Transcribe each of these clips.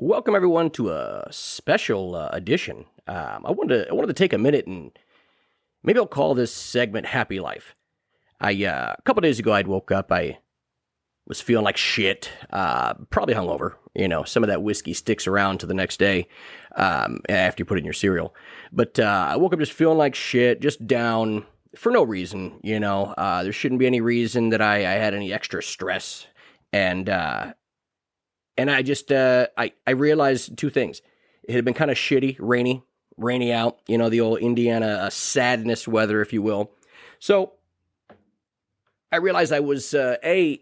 Welcome everyone to a special edition. I wanted to take a minute and maybe I'll call this segment "Happy Life." A couple days ago, I'd woke up. I was feeling like shit, probably hungover. Some of that whiskey sticks around to the next day after you put it in your cereal. But I woke up just feeling like shit, just down for no reason. There shouldn't be any reason that I had any extra stress, and I just I realized two things. It had been kind of shitty, rainy out. The old Indiana sadness weather, if you will. So I realized I was I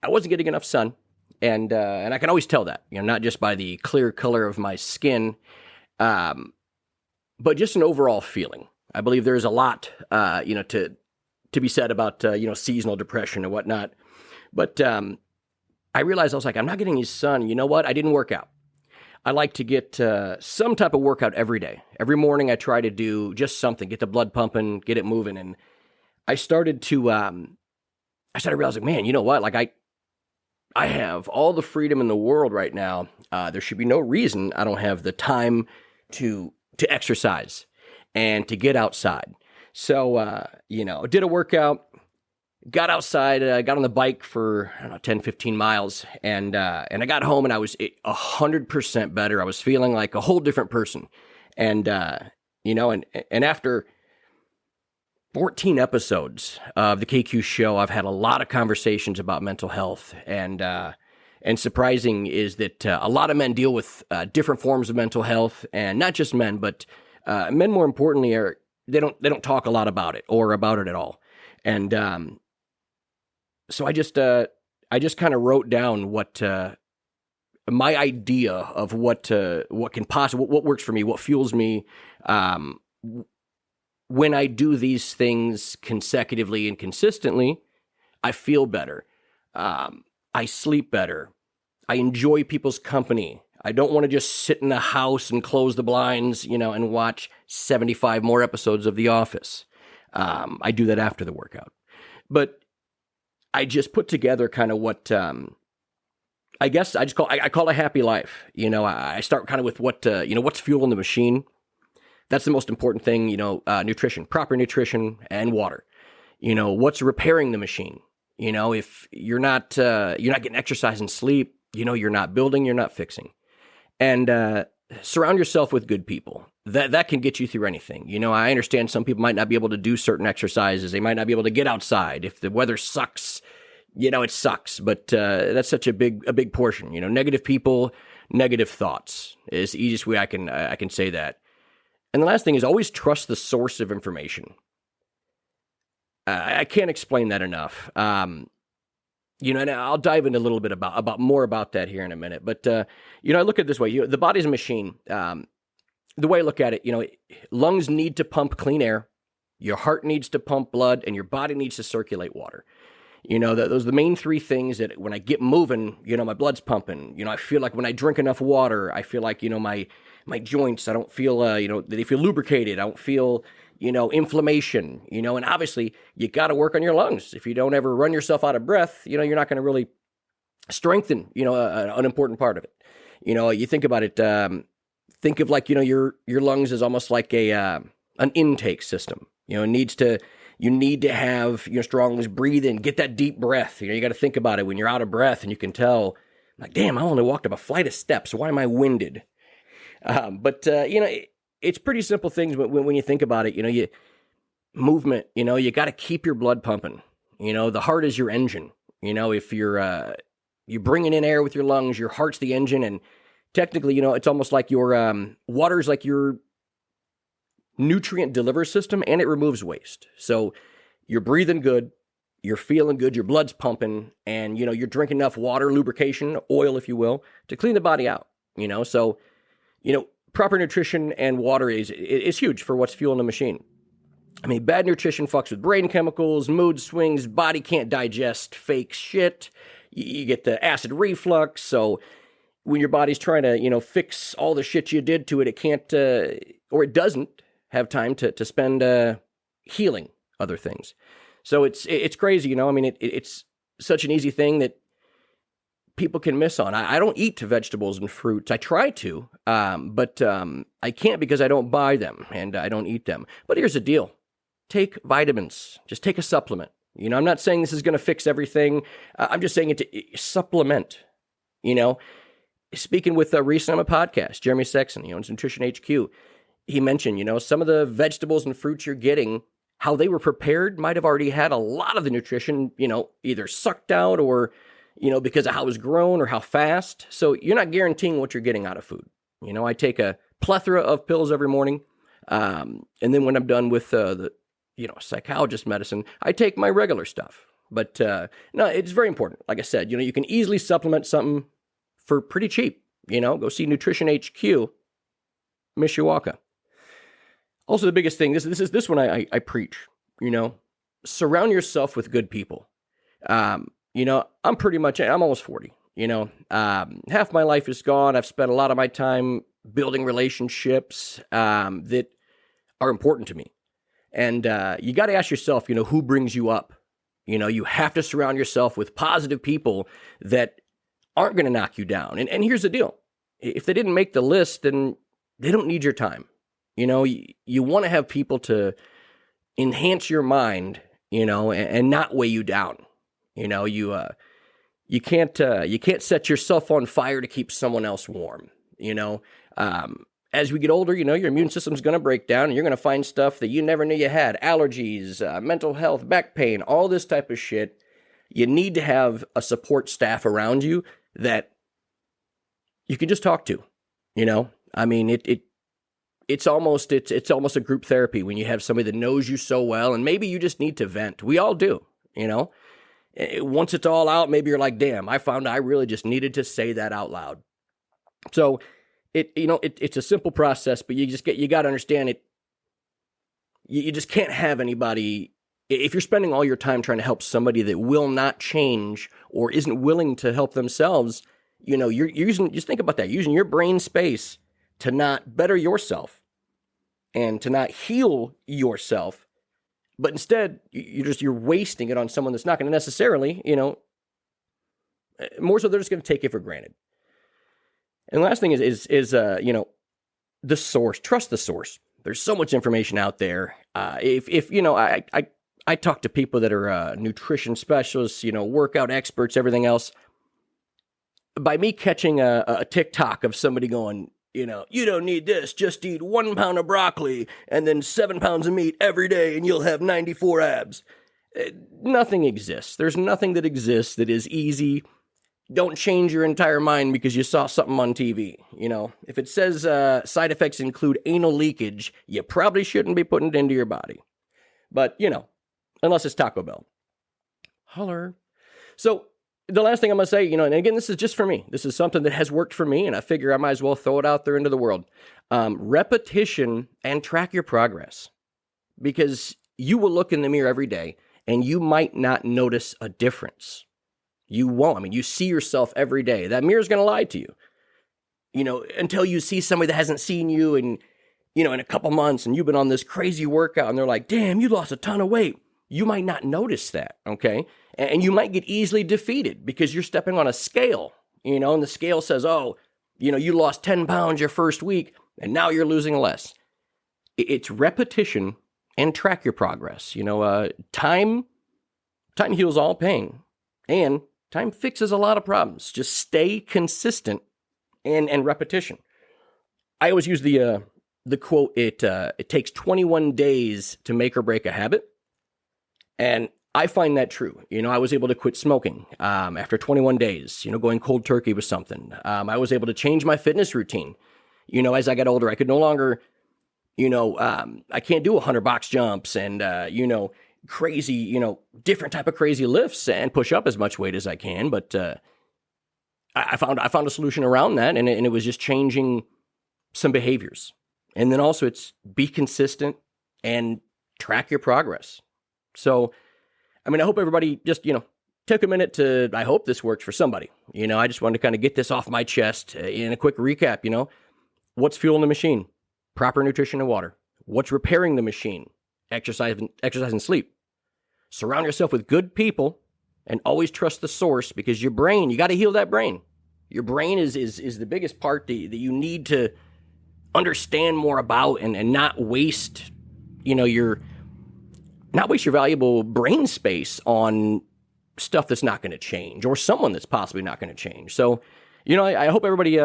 wasn't getting enough sun, and I can always tell that. Not just by the clear color of my skin, but just an overall feeling. I believe there's a lot to be said about seasonal depression and whatnot, but I realized I was like, I'm not getting any sun. You know what? I didn't work out. I like to get some type of workout every day. Every morning I try to do just something, get the blood pumping, get it moving. And I started realizing, man, you know what? Like I have all the freedom in the world right now. There should be no reason I don't have the time to exercise and to get outside. So, did a workout. Got outside, got on the bike for, 10, 15 miles, and I got home and I was 100% better. I was feeling like a whole different person. And, and after 14 episodes of the KQ show, I've had a lot of conversations about mental health. And surprising is that a lot of men deal with different forms of mental health, and not just men, but men more importantly they don't talk a lot about it or about it at all. And so I just kind of wrote down what my idea of what can possibly, what works for me, what fuels me. When I do these things consecutively and consistently, I feel better. I sleep better. I enjoy people's company. I don't want to just sit in the house and close the blinds, and watch 75 more episodes of The Office. I do that after the workout. But I just put together kind of what I guess I call a happy life. I start kind of with what's fueling the machine. That's the most important thing. Nutrition, proper nutrition, and water. What's repairing the machine. If you're not getting exercise and sleep, you're not building, you're not fixing. And surround yourself with good people. That can get you through anything. I understand some people might not be able to do certain exercises. They might not be able to get outside. If the weather sucks, it sucks. But that's such a big portion. Negative people, negative thoughts is the easiest way I can say that. And the last thing is always trust the source of information. I can't explain that enough. And I'll dive into a little bit about more about that here in a minute. But I look at it this way: the body's a machine. The way I look at it, lungs need to pump clean air, your heart needs to pump blood, and your body needs to circulate water. Those are the main three things that when I get moving, my blood's pumping. I feel like when I drink enough water, I feel like, my joints, I don't feel, they feel lubricated. I don't feel, inflammation, and obviously you got to work on your lungs. If you don't ever run yourself out of breath, you're not going to really strengthen, an important part of it. You think about it, think of like, your lungs is almost like an intake system. You need to have strong lungs, breathe in, get that deep breath. You got to think about it when you're out of breath, and you can tell, like, damn, I only walked up a flight of steps. Why am I winded? But it's pretty simple things when you think about it. Movement. You got to keep your blood pumping. The heart is your engine. If you're bringing in air with your lungs, your heart's the engine, and technically, it's almost like your water's like your nutrient delivery system, and it removes waste. So you're breathing good, you're feeling good, your blood's pumping, and you're drinking enough water, lubrication, oil, if you will, to clean the body out. So proper nutrition and water is huge for what's fueling the machine. I mean, bad nutrition fucks with brain chemicals, mood swings, body can't digest fake shit. You get the acid reflux. So when your body's trying to, fix all the shit you did to it, it can't, or it doesn't have time to spend healing other things. So it's crazy, I mean, it's such an easy thing that people can miss on. I don't eat vegetables and fruits. I try to, but I can't because I don't buy them and I don't eat them. But here's the deal. Take vitamins. Just take a supplement. I'm not saying this is going to fix everything. I'm just saying it to supplement, Speaking with recently on a podcast, Jeremy Sexton, it's Nutrition HQ, he mentioned, some of the vegetables and fruits you're getting, how they were prepared might have already had a lot of the nutrition, either sucked out or, because of how it was grown or how fast. So you're not guaranteeing what you're getting out of food. I take a plethora of pills every morning. And then when I'm done with the psychologist medicine, I take my regular stuff. But no, it's very important. Like I said, you can easily supplement something for pretty cheap. Go see Nutrition HQ, Mishawaka. Also, the biggest thing, this one I preach, surround yourself with good people. I'm almost 40, half my life is gone. I've spent a lot of my time building relationships that are important to me. And you got to ask yourself, who brings you up? You have to surround yourself with positive people that aren't going to knock you down. And here's the deal. If they didn't make the list, then they don't need your time. You want to have people to enhance your mind, and not weigh you down. You can't set yourself on fire to keep someone else warm. As we get older, your immune system's going to break down and you're going to find stuff that you never knew you had. Allergies, mental health, back pain, all this type of shit. You need to have a support staff around you that you can just talk to, it's almost a group therapy when you have somebody that knows you so well, and maybe you just need to vent. We all do, Once it's all out, maybe you're like, damn, I found I really just needed to say that out loud. So it's a simple process, but you got to understand it. You just can't have anybody, if you're spending all your time trying to help somebody that will not change or isn't willing to help themselves, you're using, just think about that, using your brain space to not better yourself and to not heal yourself, but instead you're wasting it on someone that's not going to necessarily, more so they're just going to take it for granted. And the last thing is the source. Trust the source. There's so much information out there. I talk to people that are nutrition specialists, workout experts, everything else. By me catching a TikTok of somebody going, you don't need this, just eat 1 pound of broccoli and then 7 pounds of meat every day and you'll have 94 abs. Nothing exists. There's nothing that exists that is easy. Don't change your entire mind because you saw something on TV. If it says side effects include anal leakage, you probably shouldn't be putting it into your body. But, unless it's Taco Bell. Holler. So the last thing I'm going to say, and again, this is just for me. This is something that has worked for me, and I figure I might as well throw it out there into the world. Repetition and track your progress. Because you will look in the mirror every day, and you might not notice a difference. You won't. You see yourself every day. That mirror's going to lie to you. Until you see somebody that hasn't seen you in a couple months, and you've been on this crazy workout, and they're like, damn, you lost a ton of weight. You might not notice that, okay? And you might get easily defeated because you're stepping on a scale, and the scale says, you lost 10 pounds your first week, and now you're less. It's repetition and track your progress. Time heals all pain, and time fixes a lot of problems. Just stay consistent and repetition. I always use the quote, it takes 21 days to make or break a habit. And I find that true. I was able to quit smoking after 21 days, going cold turkey with something. I was able to change my fitness routine. As I got older, I could no longer, I can't do 100 box jumps and, crazy, different type of crazy lifts and push up as much weight as I can. But I found a solution around that, and it was just changing some behaviors. And then also it's be consistent and track your progress. So, I hope everybody just, took a minute to, I hope this works for somebody. I just wanted to kind of get this off my chest in a quick recap, what's fueling the machine? Proper nutrition and water. What's repairing the machine? Exercise and sleep. Surround yourself with good people and always trust the source, because your brain, you got to heal that brain. Your brain is the biggest part that you need to understand more about, and not waste, your valuable brain space on stuff that's not going to change, or someone that's possibly not going to change. So, I hope everybody,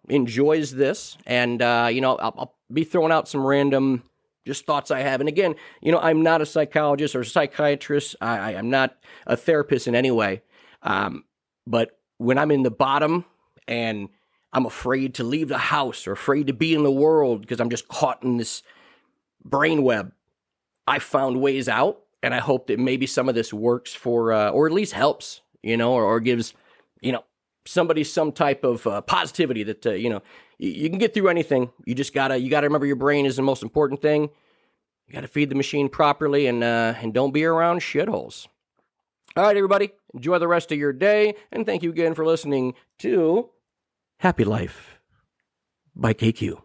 enjoys this, and, I'll be throwing out some random just thoughts I have. And again, I'm not a psychologist or a psychiatrist. I'm not a therapist in any way. But when I'm in the bottom and I'm afraid to leave the house or afraid to be in the world because I'm just caught in this brain web, I found ways out. And I hope that maybe some of this works for, or at least helps, or gives, somebody some type of positivity that, you can get through anything. You just gotta remember your brain is the most important thing. You gotta feed the machine properly, and don't be around shitholes. All right, everybody, enjoy the rest of your day, and thank you again for listening to Happy Life by KQ.